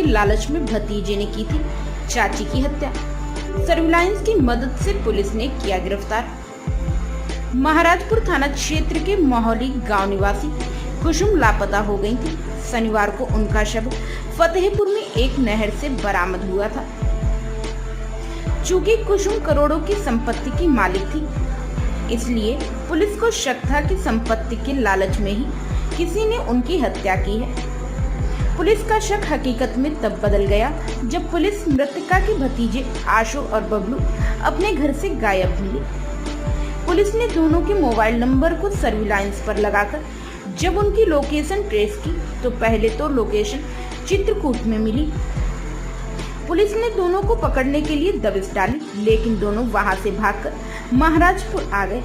के लालच में भतीजे ने की थी चाची की हत्या। सर्विलांस की मदद से पुलिस ने किया गिरफ्तार। महाराजपुर थाना क्षेत्र के मोहली गांव निवासी कुसुम लापता हो गई थी। शनिवार को उनका शव फतेहपुर में एक नहर से बरामद हुआ था। चूंकि कुसुम करोड़ों की संपत्ति की मालिक थी, इसलिए पुलिस को शक था कि संपत्ति के लालच में ही किसी ने उनकी हत्या की है। पुलिस का शक हकीकत में तब बदल गया जब पुलिस मृतका के भतीजे आशु और बबलू अपने घर से गायब मिली। पुलिस ने दोनों के मोबाइल नंबर को सर्विलांस पर लगाकर जब उनकी लोकेशन ट्रेस की तो पहले तो लोकेशन चित्रकूट में मिली। पुलिस ने दोनों को पकड़ने के लिए दबिश डाली, लेकिन दोनों वहां से भागकर महाराजपुर आ गए।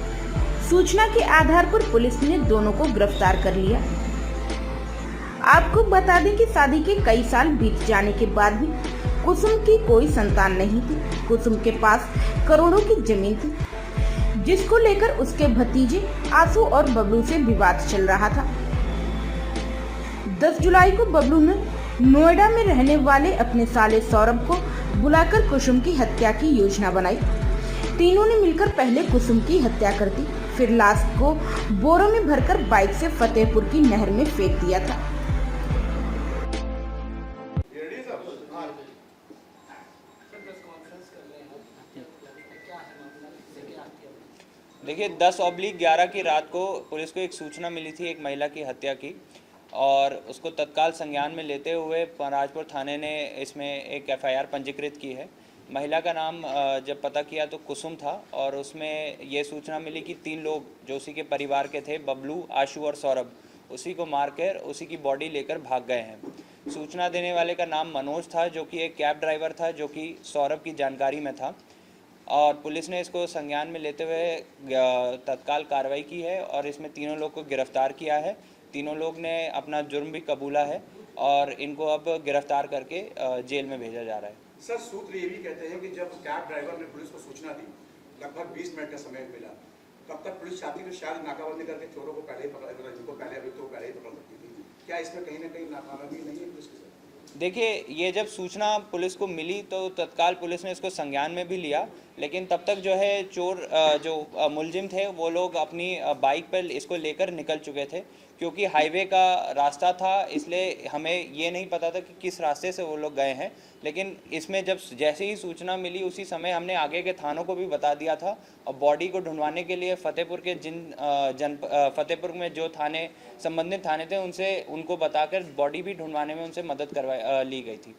सूचना के आधार पर पुलिस ने दोनों को गिरफ्तार कर लिया। आपको बता दें कि शादी के कई साल बीत जाने के बाद भी कुसुम की कोई संतान नहीं थी। कुसुम के पास करोड़ों की जमीन थी, जिसको लेकर उसके भतीजे आशु और बबलू से विवाद चल रहा था। 10 जुलाई को बबलू ने नोएडा में रहने वाले अपने साले सौरभ को बुलाकर कुसुम की हत्या की योजना बनाई। तीनों ने मिलकर पहले कुसुम की हत्या कर दी, फिर लाश को बोरों में भरकर बाइक से फतेहपुर की नहर में फेंक दिया था। देखिए 10/11 की रात को पुलिस को एक सूचना मिली थी एक महिला की हत्या की, और उसको तत्काल संज्ञान में लेते हुए महाराजपुर थाने ने इसमें एक FIR पंजीकृत की है। महिला का नाम जब पता किया तो कुसुम था, और उसमें ये सूचना मिली कि 3 लोग जो उसी के परिवार के थे, बबलू, आशु और सौरभ, उसी को मारकर उसी की बॉडी लेकर भाग गए हैं। सूचना देने वाले का नाम मनोज था, जो कि एक कैब ड्राइवर था, जो कि सौरभ की जानकारी में था, और पुलिस ने इसको संज्ञान में लेते हुए तत्काल कार्रवाई की है और इसमें तीनों लोग को गिरफ्तार किया है। तीनों लोग ने अपना जुर्म भी कबूला है और इनको अब गिरफ्तार करके जेल में भेजा जा रहा है। सर, सूत्र ये भी कहते हैं कि जब कैब ड्राइवर ने पुलिस को सूचना दी, लगभग 20 मिनट का समय मिला, तब तक पुलिस चाहती थी शायद नाकाबंदी करके चोरों को पहले ही पकड़, जिनको पहले अभियुक्तों को पहले ही पकड़ सकती थी। क्या इसमें कहीं ना कहीं नाकामयाबी नहीं है पुलिस की? देखिए, ये जब सूचना पुलिस को मिली तो तत्काल पुलिस ने इसको संज्ञान में भी लिया, लेकिन तब तक जो है चोर जो मुलजिम थे वो लोग अपनी बाइक पर इसको लेकर निकल चुके थे, क्योंकि हाईवे का रास्ता था, इसलिए हमें ये नहीं पता था कि किस रास्ते से वो लोग गए हैं। लेकिन इसमें जब जैसे ही सूचना मिली उसी समय हमने आगे के थानों को भी बता दिया था, और बॉडी को ढूंढवाने के लिए फतेहपुर के फतेहपुर में जो थाने संबंधित थाने थे उनको बताकर बॉडी भी ढूंढवाने में उनसे मदद ली गई थी।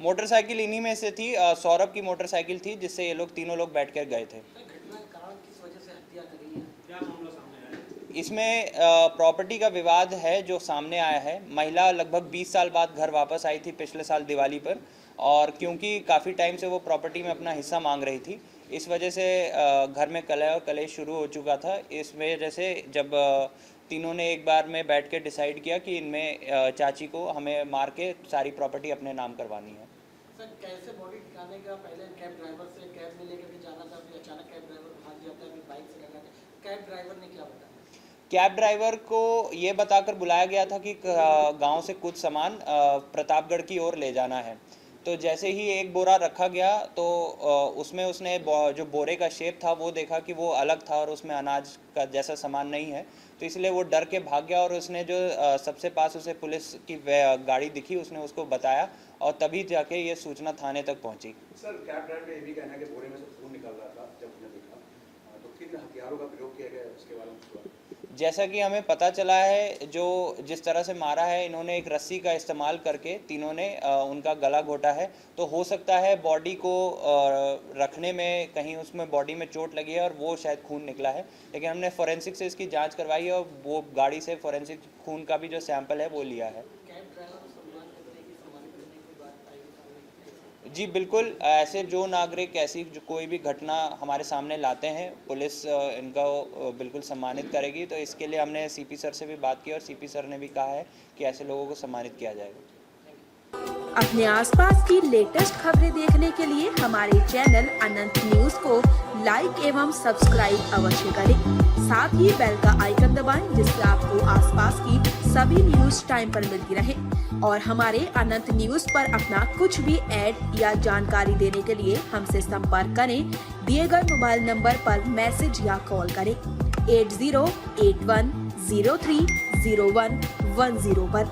मोटरसाइकिल इन्हीं में से थी, सौरभ की मोटरसाइकिल थी, जिससे ये लोग तीनों लोग बैठकर गए थे। इसमें प्रॉपर्टी का विवाद है जो सामने आया है। महिला लगभग 20 साल बाद घर वापस आई थी पिछले साल दिवाली पर, और क्योंकि काफ़ी टाइम से वो प्रॉपर्टी में अपना हिस्सा मांग रही थी, इस वजह से घर में कलह और कलेश शुरू हो चुका था। इस वजह से जब तीनों ने एक बार में बैठ के डिसाइड किया कि इनमें चाची को हमें मार के सारी प्रॉपर्टी अपने नाम करवानी है। सर, कैसे बॉडी ठिकाने का पहले कैब ड्राइवर से कैब में लेकर के जाना था, फिर अचानक कैब ड्राइवर भाग जाता है, फिर बाइक से लगा था। कैब ड्राइवर ने क्या बताया? कैब ड्राइवर को ये बताकर बुलाया गया था कि गांव से कुछ सामान प्रतापगढ़ की ओर ले जाना है। तो जैसे ही एक बोरा रखा गया तो उसमें उसने जो बोरे का शेप था वो देखा कि वो अलग था और उसमें अनाज का जैसा सामान नहीं है, तो इसलिए वो डर के भाग गया, और उसने जो सबसे पास उसे पुलिस की गाड़ी दिखी उसने उसको बताया, और तभी जाके ये सूचना थाने तक पहुंची। सर, कैब ड्राइवर का ये भी कहना है कि बोरे में से खून निकल रहा था जब उसने देखा, तो किन हथियारों का प्रयोग किया गया उसके बारे में? जैसा कि हमें पता चला है, जो जिस तरह से मारा है, इन्होंने एक रस्सी का इस्तेमाल करके तीनों ने उनका गला घोटा है। तो हो सकता है बॉडी को रखने में कहीं उसमें बॉडी में चोट लगी है और वो शायद खून निकला है, लेकिन हमने फोरेंसिक से इसकी जांच करवाई है और वो गाड़ी से फोरेंसिक खून का भी जो सैंपल है वो लिया है। जी बिल्कुल, ऐसे जो नागरिक ऐसी जो कोई भी घटना हमारे सामने लाते हैं, पुलिस इनका बिल्कुल सम्मानित करेगी। तो इसके लिए हमने CP सर से भी बात की और CP सर ने भी कहा है कि ऐसे लोगों को सम्मानित किया जाएगा। अपने आसपास की लेटेस्ट खबरें देखने के लिए हमारे चैनल अनंत न्यूज को लाइक एवं सब्सक्राइब अवश्य करें। साथ ही बेल का आइकन दबाएं, जिससे आपको आसपास की सभी न्यूज टाइम पर मिलती रहे और हमारे अनंत न्यूज पर अपना कुछ भी ऐड या जानकारी देने के लिए हमसे संपर्क करें। दिए गए मोबाइल नंबर पर मैसेज या कॉल करें 8081030110 पर।